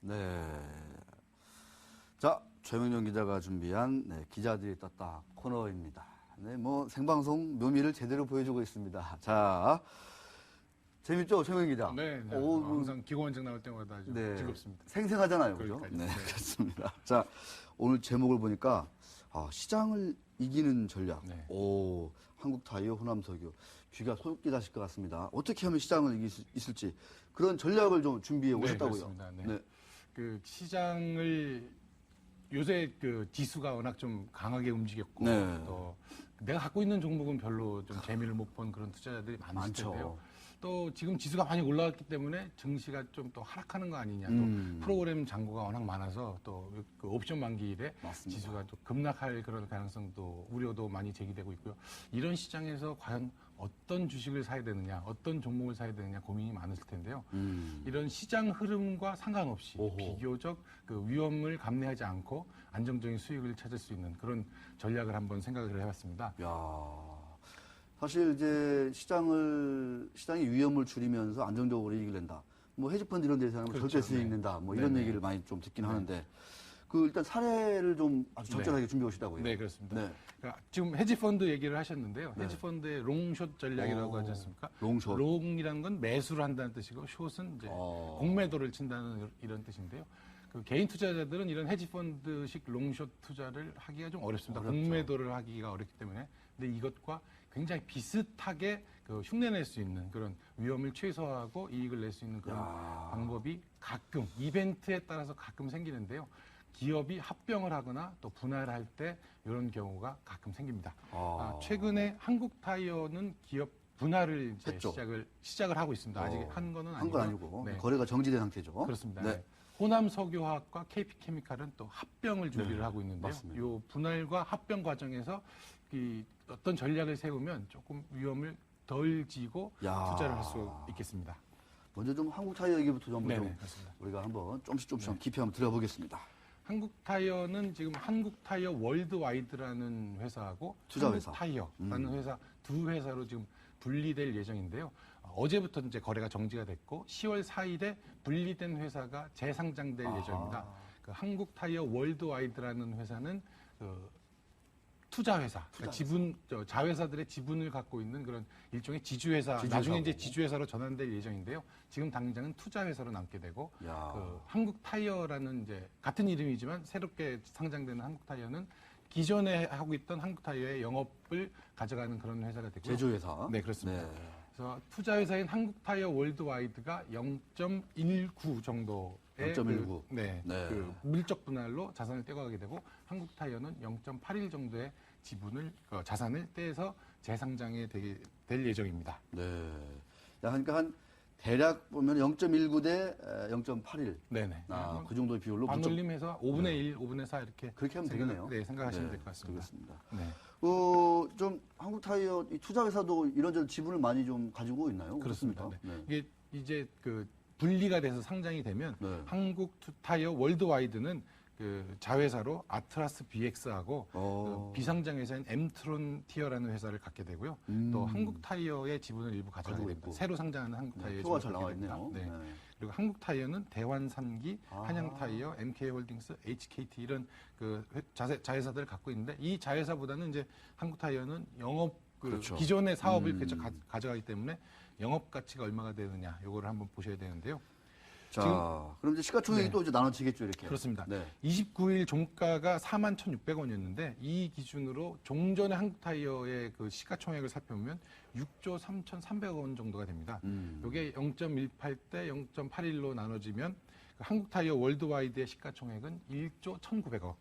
네. 자, 최명령 기자가 준비한 기자들이 떴다 코너입니다. 네, 뭐 생방송 묘미를 제대로 보여주고 있습니다. 자, 재밌죠, 최명령 기자? 네, 네. 오, 항상 기고원장 나올 때마다 아주 네, 즐겁습니다. 생생하잖아요, 그죠? 그러니까요. 네, 네. 그렇습니다. 자, 오늘 제목을 보니까 시장을 이기는 전략. 네. 오, 한국타이어, 호남석유. 귀가 솔깃하실 것 같습니다. 어떻게 하면 시장을 이길 수 있을지 그런 전략을 좀 준비해 오셨다고요. 그렇습니다. 네. 그 시장을 요새 그 지수가 워낙 좀 강하게 움직였고 네. 또 내가 갖고 있는 종목은 별로 좀 재미를 못 본 그런 투자자들이 많으실 많죠. 텐데요. 또 지금 지수가 많이 올라왔기 때문에 증시가 좀 또 하락하는 거 아니냐. 또 프로그램 잔고가 워낙 많아서 또 그 옵션 만기일에 맞습니다. 지수가 또 급락할 그런 가능성도 우려도 많이 제기되고 있고요. 이런 시장에서 과연 어떤 주식을 사야 되느냐, 어떤 종목을 사야 되느냐 고민이 많으실 텐데요. 이런 시장 흐름과 상관없이 오호. 비교적 그 위험을 감내하지 않고 안정적인 수익을 찾을 수 있는 그런 전략을 한번 생각을 해봤습니다. 야, 사실 이제 시장의 위험을 줄이면서 안정적으로 이익을 낸다. 뭐 헤지펀드 이런 데서는 그렇죠. 절대 수익 네. 낸다. 뭐 이런 네네. 얘기를 많이 좀 듣긴 하는데 그 일단 사례를 좀 아주 적절하게 준비해 오시다고요. 네, 그렇습니다. 네. 그러니까 지금 헤지펀드 얘기를 하셨는데요. 헤지펀드의 롱숏 전략이라고 오, 하지 않습니까? 롱숏. 롱이라는 건 매수를 한다는 뜻이고 숏은 이제 공매도를 친다는 이런 뜻인데요. 그 개인 투자자들은 이런 헤지펀드식 롱숏 투자를 하기가 좀 어렵습니다. 어렵죠. 공매도를 하기가 어렵기 때문에. 근데 이것과 굉장히 비슷하게 그 흉내낼 수 있는 그런 위험을 최소화하고 이익을 낼 수 있는 그런 방법이 가끔 이벤트에 따라서 가끔 생기는데요. 기업이 합병을 하거나 또 분할을 할 때 이런 경우가 가끔 생깁니다. 최근에 한국타이어는 기업 분할을 이제 했죠. 시작을 하고 있습니다. 아직 한 거는 한 건 아니고요. 아니고 네. 거래가 정지된 상태죠. 그렇습니다. 네. 네. 호남석유화학과 KP케미칼은 또 합병을 준비를 하고 있는데요. 맞습니다. 이 분할과 합병 과정에서 이 어떤 전략을 세우면 조금 위험을 덜 지고 야. 투자를 할 수 있겠습니다. 먼저 좀 한국타이어 얘기부터 좀 네네, 그렇습니다. 우리가 한번 조금씩 깊이 한번 들어보겠습니다. 한국타이어는 지금 한국타이어 월드와이드라는 회사하고 투자회사. 한국타이어라는 회사 두 회사로 지금 분리될 예정인데요. 어제부터 이제 거래가 정지가 됐고 10월 4일에 분리된 회사가 재상장될 예정입니다. 그 한국타이어 월드와이드라는 회사는 그 투자회사, 그러니까 자회사들의 지분을 갖고 있는 그런 일종의 지주회사, 나중에 이제 지주회사로 전환될 예정인데요. 지금 당장은 투자회사로 남게 되고, 그 한국타이어라는 이제 같은 이름이지만 새롭게 상장되는 한국타이어는 기존에 하고 있던 한국타이어의 영업을 가져가는 그런 회사가 되고요. 제조회사. 네, 그렇습니다. 네. 그래서 투자회사인 한국타이어 월드와이드가 0.19 정도의 0.19. 네, 그 밀적 분할로 자산을 떼어가게 되고 한국타이어는 0.81 정도의 자산을 떼서 재상장에 될 예정입니다. 네. 그러니까 한 대략 보면 0.19 대 0.81. 네네. 그 정도의 비율로 반올림해서 5분의 1, 5분의 4 이렇게 그렇게 하면 되겠네요. 네, 생각하시면 될 것 같습니다. 그렇습니다. 네. 좀 한국타이어 이 투자회사도 이런저런 지분을 많이 좀 가지고 있나요? 그렇습니다. 어떻습니까? 네. 이게 이제 그 분리가 돼서 상장이 되면 네. 한국타이어 월드와이드는 그 자회사로 아트라스 BX하고 그 비상장 회사인 엠트론티어라는 회사를 갖게 되고요. 또 한국타이어의 지분을 일부 가져가게 됩니다. 새로 상장하는 한국타이어의 표가 지분을 잘 나와 갖게 됩니다. 있네요. 네. 그리고 한국타이어는 대환산기, 한양타이어, MK홀딩스, HKT 이런 그 자회사들을 갖고 있는데 이 자회사보다는 이제 한국타이어는 영업 그렇죠. 기존의 사업을 가져가기 때문에 영업 가치가 얼마가 되느냐 요거를 한번 보셔야 되는데요. 자, 그럼 이제 시가총액이 또 이제 나눠지겠죠, 이렇게. 그렇습니다. 네. 29일 종가가 41,600원이었는데 이 기준으로 종전의 한국타이어의 그 시가총액을 살펴보면 6조 3,300원 정도가 됩니다. 이게 0.18 대 0.81로 나눠지면 그 한국타이어 월드와이드의 시가총액은 1조 1,900억.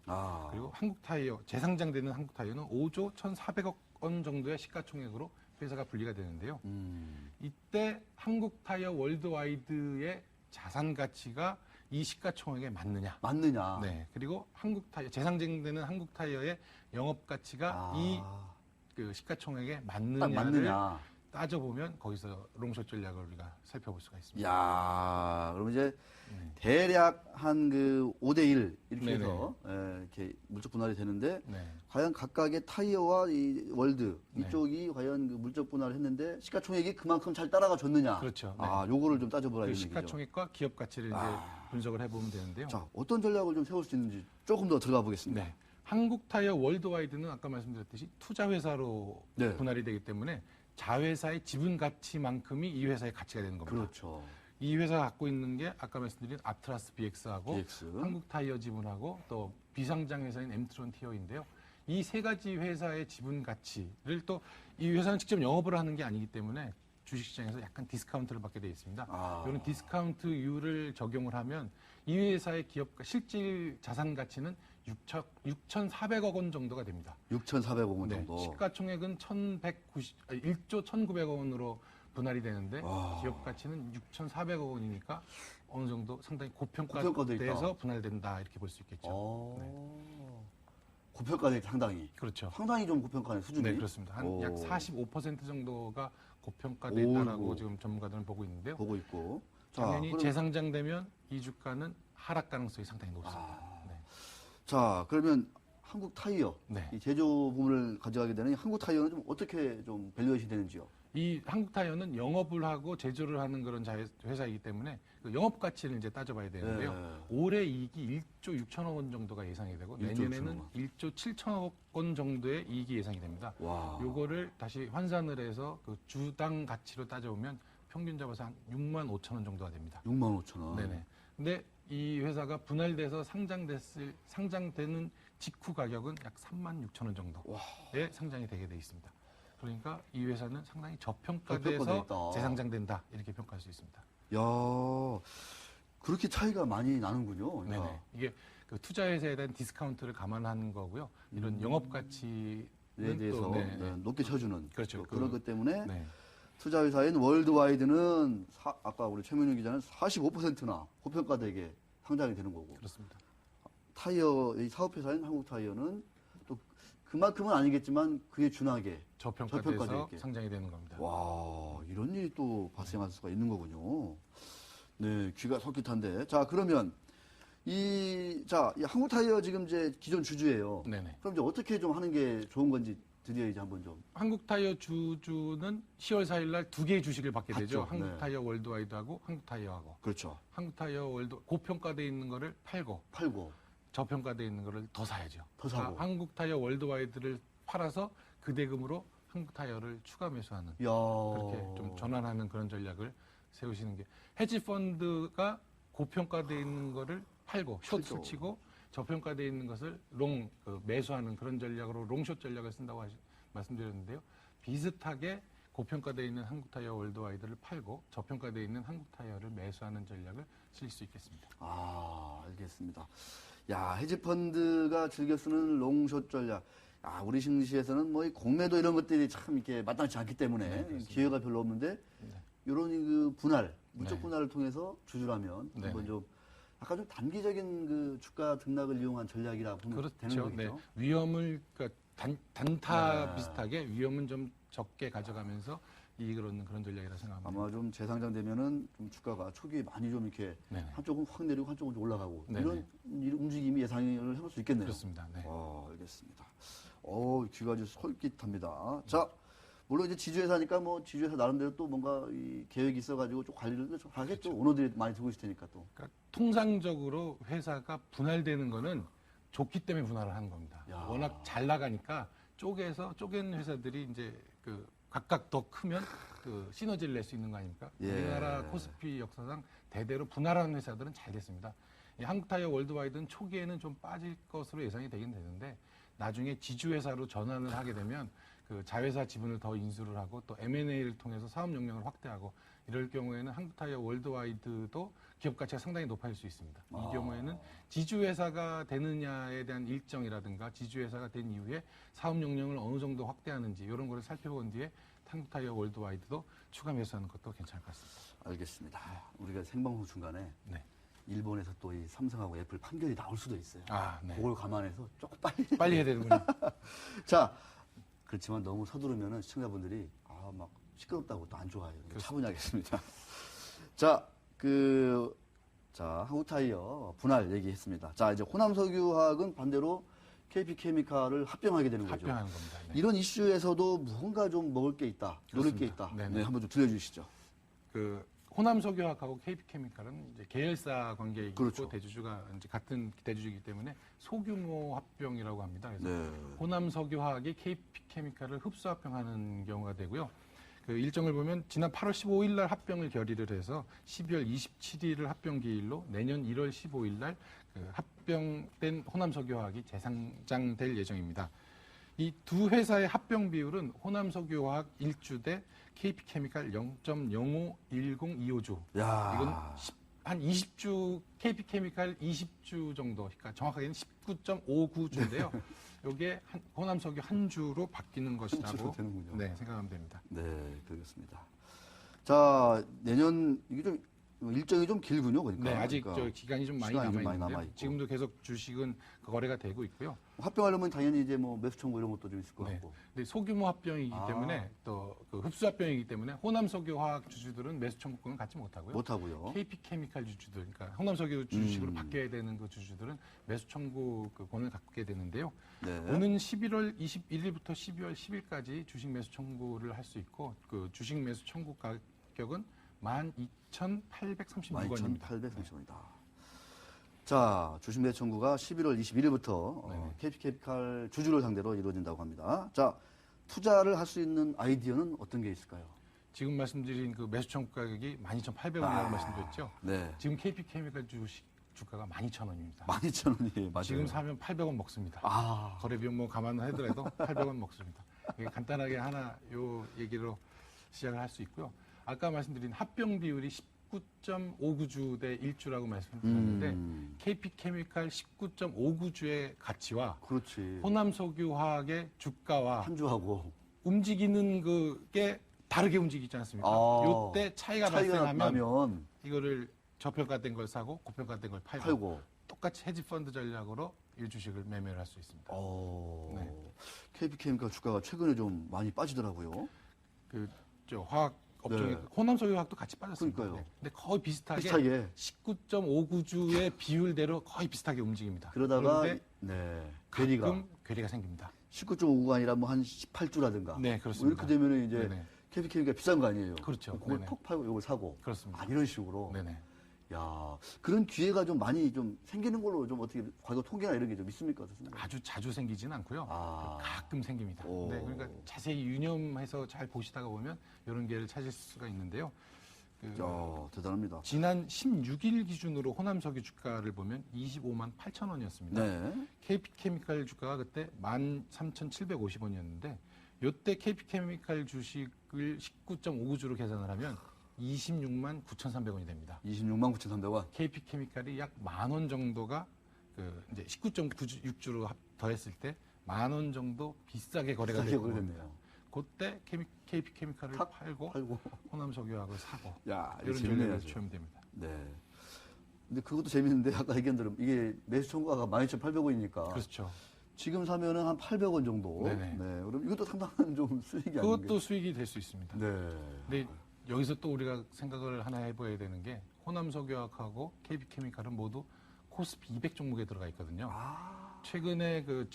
그리고 한국타이어 재상장되는 한국타이어는 5조 1,400억 원 정도의 시가총액으로 회사가 분리가 되는데요. 이때 한국타이어 월드와이드의 자산 가치가 이 시가총액에 맞느냐? 네. 그리고 재상장되는 한국타이어의 영업 가치가 이 그 시가총액에 맞느냐를 따져보면 거기서 롱숏 전략을 우리가 살펴볼 수가 있습니다. 야, 그럼 이제 대략 한 그 5대1 이렇게 네네. 해서 이렇게 물적 분할이 되는데 네. 과연 각각의 타이어와 이 월드 네. 이쪽이 과연 그 물적 분할을 했는데 시가총액이 그만큼 잘 따라가 줬느냐. 그렇죠. 네. 아, 요거를 좀 따져보라 그 이런 얘기죠. 시가총액과 기업 가치를 이제 분석을 해보면 되는데요. 자, 어떤 전략을 좀 세울 수 있는지 조금 더 들어가 보겠습니다. 네. 한국 타이어 월드와이드는 아까 말씀드렸듯이 투자 회사로 네. 분할이 되기 때문에 자회사의 지분 가치만큼이 이 회사의 가치가 되는 겁니다. 그렇죠. 이 회사가 갖고 있는 게 아까 말씀드린 아트라스 BX하고 BX. 한국 타이어 지분하고 또 비상장 회사인 엠트론 티어인데요. 이 세 가지 회사의 지분 가치를 또 이 회사는 직접 영업을 하는 게 아니기 때문에 주식시장에서 약간 디스카운트를 받게 되어 있습니다. 아. 이런 디스카운트율을 적용을 하면 이 회사의 기업 실질 자산 가치는 6,400억 원 정도가 됩니다. 6,400억 원 네, 정도. 시가총액은 1조 1,900억 원으로 분할이 되는데 와. 기업 가치는 6,400억 원이니까 어느 정도 상당히 고평가돼 고평가돼서 있다. 분할된다 이렇게 볼 수 있겠죠. 고평가돼 있다, 상당히. 그렇죠. 상당히 좀 고평가네, 수준이. 네, 그렇습니다. 한 오. 약 45% 정도가 고평가됐다라고 오이고. 지금 전문가들은 보고 있는데요. 보고 있고. 당연히 그럼- 재상장되면 이 주가는 하락 가능성이 상당히 높습니다. 네. 자, 그러면 한국 타이어, 네. 이 제조 부문을 가져가게 되는 이 한국 타이어는 좀 어떻게 좀 밸류에이션이 되는지요? 이 한국 타이어는 영업을 하고 제조를 하는 그런 회사이기 때문에 그 영업 가치를 이제 따져봐야 되는데요. 네. 올해 이익이 1조 6천억 원 정도가 예상이 되고 1조 내년에는 6천억 원. 1조 7천억 원 정도의 이익이 예상이 됩니다. 와. 요거를 다시 환산을 해서 그 주당 가치로 따져보면 평균 잡아서 한 6만 5천 원 정도가 됩니다. 6만 5천 원. 네네. 근데 이 회사가 분할돼서 상장되는 직후 가격은 약 3만 6천 원 정도에 상장이 되게 돼 있습니다. 그러니까 이 회사는 상당히 저평가돼 저평가돼서 있다. 재상장된다 이렇게 평가할 수 있습니다. 야, 그렇게 차이가 많이 나는군요. 네네. 야. 이게 그 투자 회사에 대한 디스카운트를 감안하는 거고요. 이런 영업 가치에 에 대해서 높게 쳐주는 그렇죠. 그런 것 때문에 네. 투자 회사인 월드와이드는 아까 우리 최민영 기자는 45%나 고평가되게 상장이 되는 거고 그렇습니다. 타이어 이 사업 회사인 한국 타이어는 또 그만큼은 아니겠지만 그에 준하게 저평가돼서 저평가돼 있게. 상장이 되는 겁니다. 와, 이런 일이 또 발생할 수가 있는 거군요. 네, 귀가 솔깃한데. 자, 그러면 이 한국 타이어 지금 이제 기존 주주예요. 네네. 그럼 이제 어떻게 좀 하는 게 좋은 건지 드디어 이제 한번 좀. 한국 타이어 주주는 10월 4일 날 두 개의 주식을 받게 되죠. 받죠. 한국 네. 타이어 월드와이드하고 한국 타이어하고. 그렇죠. 한국 타이어 월드 고평가돼 있는 거를 팔고 팔고. 저평가돼 있는 거를 더 사야죠. 더 사고. 그러니까 한국 타이어 월드와이드를 팔아서 그 대금으로 한국 타이어를 추가 매수하는 야. 그렇게 좀 전환하는 그런 전략을 세우시는 게 헤지 펀드가 고평가돼 있는 거를 팔고 숏을 팔죠. 치고 저평가돼 있는 것을 매수하는 그런 전략으로 롱숏 전략을 쓴다고 말씀드렸는데요. 비슷하게 고평가돼 있는 한국 타이어 월드와이드를 팔고 저평가돼 있는 한국 타이어를 매수하는 전략을 쓸 수 있겠습니다. 아, 알겠습니다. 야, 헤지펀드가 즐겨 쓰는 롱숏 전략. 아, 우리 증시에서는 뭐 이 공매도 이런 것들이 참 이렇게 마땅치 않기 때문에 네, 그렇습니다. 기회가 별로 없는데 네. 이런 그 분할, 물적 네. 분할을 통해서 주주라면 네. 한번 좀 약간 좀 단기적인 그 주가 등락을 이용한 전략이라고 보면 되는 그렇죠. 네. 거겠죠. 위험을 그러니까 단타 네. 비슷하게 위험은 좀 적게 가져가면서 이익을 얻는 그런 전략이라 생각합니다. 아마 좀 재상장되면은 좀 주가가 초기에 많이 좀 이렇게 네네. 한쪽은 확 내리고 한쪽은 좀 올라가고 네네. 이런 움직임이 예상을 해볼 수 있겠네요. 그렇습니다. 네. 알겠습니다. 귀가 아주 솔깃합니다. 자, 물론 이제 지주회사니까 뭐 지주회사 나름대로 또 뭔가 이 계획이 있어가지고 좀 관리를 좀 하겠죠. 그렇죠. 오너들이 많이 들고 있을 테니까 또. 그러니까 통상적으로 회사가 분할되는 거는 좋기 때문에 분할을 하는 겁니다. 야. 워낙 잘 나가니까 쪼갠 회사들이 이제 그 각각 더 크면 그 시너지를 낼 수 있는 거 아닙니까? 예. 우리나라 코스피 역사상 대대로 분할하는 회사들은 잘 됐습니다. 이 한국타이어 월드와이드는 초기에는 좀 빠질 것으로 예상이 되긴 되는데 나중에 지주회사로 전환을 하게 되면 그 자회사 지분을 더 인수를 하고 또 M&A를 통해서 사업 역량을 확대하고 이럴 경우에는 한국타이어 월드와이드도 기업 가치가 상당히 높아질 수 있습니다. 이 경우에는 지주회사가 되느냐에 대한 일정이라든가 지주회사가 된 이후에 사업 역량을 어느 정도 확대하는지 이런 거를 살펴본 뒤에 한국타이어 월드와이드도 추가 매수하는 것도 괜찮을 것 같습니다. 알겠습니다. 우리가 생방송 중간에 네. 일본에서 또 이 삼성하고 애플 판결이 나올 수도 있어요. 아, 네. 그걸 감안해서 조금 빨리. 빨리 해야 되는군요. 자, 그렇지만 너무 서두르면은 시청자분들이 막 시끄럽다고 또 안 좋아해요. 차분히 하겠습니다. 자, 자, 한국타이어 분할 얘기했습니다. 자, 이제 호남석유화학은 반대로 KP케미칼을 합병하게 되는 거죠. 합병하는 겁니다. 네. 이런 이슈에서도 뭔가 좀 먹을 게 있다, 노릴 게 있다. 네네. 네, 한번 좀 들려주시죠. 그 호남석유화학하고 KP케미칼은 이제 계열사 관계이고 그렇죠. 대주주가 이제 같은 대주주이기 때문에 소규모 합병이라고 합니다. 그래서 네. 호남석유화학이 KP케미칼을 흡수 합병하는 경우가 되고요. 그 일정을 보면 지난 8월 15일 날 합병을 결의를 해서 12월 27일을 합병 기일로 내년 1월 15일 날 그 합병된 호남석유화학이 재상장될 예정입니다. 이 두 회사의 합병 비율은 호남석유화학 1주 대 KP케미칼 0.051025주. 야, 이건 한 20주, KP케미칼 20주 정도, 그러니까 정확하게는 19.59주인데요. 이게 호남석유 한 주로 바뀌는 주로 것이라고 되는군요. 네, 생각하면 됩니다. 네, 그렇습니다. 자, 내년 이게 좀 일정이 좀 길군요, 그러니까. 네, 아직 그러니까 저 기간이 좀 많이 시간이 좀 남아 많이 있는데요. 남아있고. 지금도 계속 주식은 거래가 되고 있고요. 합병하려면 당연히 이제 뭐 매수 청구 이런 것도 좀 있을 것 네. 같고. 근데 소규모 합병이기 아. 때문에 또 그 흡수 합병이기 때문에 호남석유화학 주주들은 매수 청구권을 갖지 못하고요. 못 하고요. KP케미칼 주주들, 그러니까 호남석유 주식으로 음. 바뀌어야 되는 그 주주들은 매수 청구 그 권을 갖게 되는데요. 네. 오는 11월 21일부터 12월 10일까지 주식 매수 청구를 할 수 있고 그 주식 매수 청구 가격은 12,836원입니다. 12,830원이다. 자, 주식 매수 청구가 11월 21일부터 네네. KP케미칼 주주를 상대로 이루어진다고 합니다. 자, 투자를 할 수 있는 아이디어는 어떤 게 있을까요? 지금 말씀드린 그 매수 청구 가격이 12,800원이라고 말씀드렸죠. 네. 지금 KP케미칼 주식 주가가 12,000원입니다. 12,000원이 맞아요. 지금 사면 800원 먹습니다. 아, 거래 비용 뭐 감안하더라도 800원 먹습니다. 이게 간단하게 하나 요 얘기로 시작을 할 수 있고요. 아까 말씀드린 합병 비율이 19.59주 대 1주라고 말씀드렸는데 KP케미칼 19.59주의 가치와 그렇지. 호남석유화학의 주가와 한 주하고 움직이는 그게 다르게 움직이지 않습니까? 아, 이때 차이가 차이가 발생하면 나면 이거를 저평가된 걸 사고 고평가된 걸 팔고, 팔고. 똑같이 헤지 펀드 전략으로 이 주식을 매매를 할 수 있습니다. 네. KP케미칼 주가가 최근에 좀 많이 빠지더라고요. 그 저 화학 업종에 네. 호남석유화학도 같이 빠졌습니다. 그러니까요. 근데 거의 비슷하게 비슷하게 19.59주의 비율대로 거의 비슷하게 움직입니다. 그러다가 그런데 네, 괴리가 가끔 괴리가 생깁니다. 19.59가 아니라 뭐 한 18주라든가 네, 그렇습니다. 이렇게 되면은 이제 네네. KP케미칼 비싼 거 아니에요. 그렇죠. 그걸 네네. 톡 팔고 이걸 사고. 그렇습니다. 아, 이런 식으로. 네네. 야, 그런 기회가 좀 많이 좀 생기는 걸로 좀 어떻게 과거 통계나 이런 게 좀 있습니까? 어떻습니까? 아주 자주 생기진 않고요. 아. 가끔 생깁니다. 오. 네, 그러니까 자세히 유념해서 잘 보시다가 보면 이런 기회를 찾을 수가 있는데요. 그 야, 대단합니다. 지난 16일 기준으로 호남석유 주가를 보면 25만 8천 원이었습니다. 네. KP케미칼 주가가 그때 13,750원이었는데 이때 KP케미칼 주식을 19.59주로 계산을 하면 26만 9,300원이 됩니다. 26만 9,300원. KP케미칼이 약 10,000원 정도가 그 이제 19.96주로 더했을 때 10,000원 정도 비싸게 거래가 비싸게 됐고 거래됐네요. 그때 KP케미칼을 탁 팔고 팔고. 호남석유화학을 사고 야, 이거 이런 재밌네요. 전략을 아주. 취하면 됩니다. 네. 근데 그것도 재밌는데 아까 얘기한 대로 이게 매수 청구가가 12,800원이니까 그렇죠. 지금 사면은 한 800원 정도. 네네. 네. 그럼 이것도 상당한 좀 수익이 아닌가. 그것도 수익이 될 수 있습니다. 네. 근데 여기서 또 우리가 생각을 하나 해봐야 되는 게 호남석유화학하고 KP케미칼은 모두 코스피 200 종목에 들어가 있거든요. 아, 최근에 그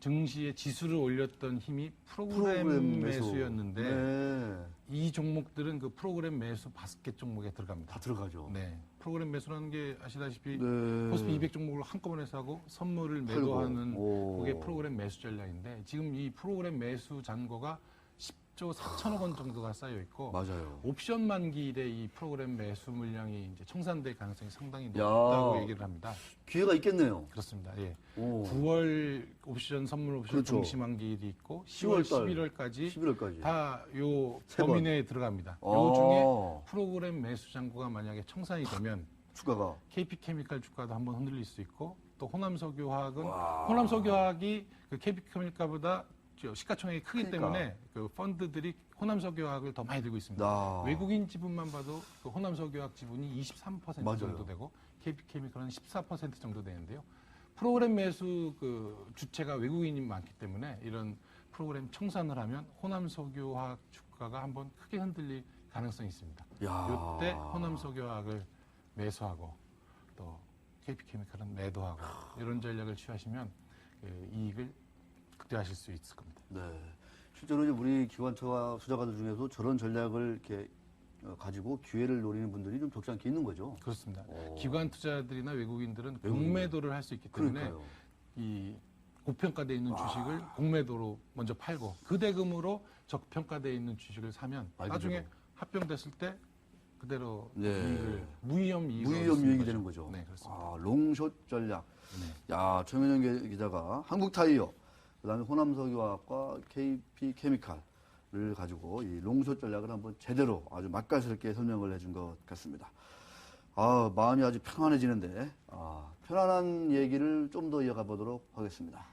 증시의 지수를 올렸던 힘이 프로그램 매수였는데 네. 이 종목들은 그 프로그램 매수 바스켓 종목에 들어갑니다. 다 들어가죠. 네. 프로그램 매수라는 게 아시다시피 네. 코스피 200 종목을 한꺼번에 사고 선물을 팔고. 매도하는 오. 그게 프로그램 매수 전략인데 지금 이 프로그램 매수 잔고가 10조 4천억 원 정도가 쌓여 있고 맞아요. 옵션 만기일에 이 프로그램 매수 물량이 이제 청산될 가능성이 상당히 높다고 얘기를 합니다. 기회가 있겠네요. 그렇습니다. 예. 오. 9월 옵션 선물 옵션 그렇죠. 동시 만기일이 있고 10월 10월 11월까지 11월까지. 다 요 세 범위 번. 내에 들어갑니다. 아. 요 중에 프로그램 매수 잔고가 만약에 청산이 되면 주가가 KP케미칼 주가도 한번 흔들릴 수 있고 또 호남석유화학은 와. 호남석유화학이 그 KP케미칼보다 시가총액이 크기 그러니까. 때문에 그 펀드들이 호남석유화학을 더 많이 들고 있습니다. 나 외국인 지분만 봐도 그 호남석유화학 지분이 23% 맞아요. 정도 되고 KP케미칼은 14% 정도 되는데요. 프로그램 매수 그 주체가 외국인이 많기 때문에 이런 프로그램 청산을 하면 호남석유화학 주가가 한번 크게 흔들릴 가능성이 있습니다. 야. 이때 호남석유화학을 매수하고 또 KP케미칼은 매도하고 이런 전략을 취하시면 이익을 극대화하실 수 있을 겁니다. 네. 실제로 이제 우리 기관처와 투자가들 중에서 저런 전략을 이렇게 가지고 기회를 노리는 분들이 좀 적지 않게 있는 거죠. 그렇습니다. 오. 기관 투자들이나 외국인들은 공매도를 할 수 있기 때문에 그러니까요. 이 고평가되어 있는 주식을 공매도로 먼저 팔고 그 대금으로 저평가되어 있는 주식을 사면 말 나중에 그대로. 합병됐을 때 그대로 네. 이익을 무위험 이익을 무위험 얻을 수 있는 유익이 되는 거죠. 네, 그렇습니다. 아, 롱숏 전략. 네. 야, 최민영 기자가 한국타이어, 그다음에 호남석유화학과 KP케미칼을 가지고 이 롱숏 전략을 한번 제대로 아주 맛깔스럽게 설명을 해준 것 같습니다. 아, 마음이 아주 평안해지는데, 편안한 얘기를 좀 더 이어가 보도록 하겠습니다.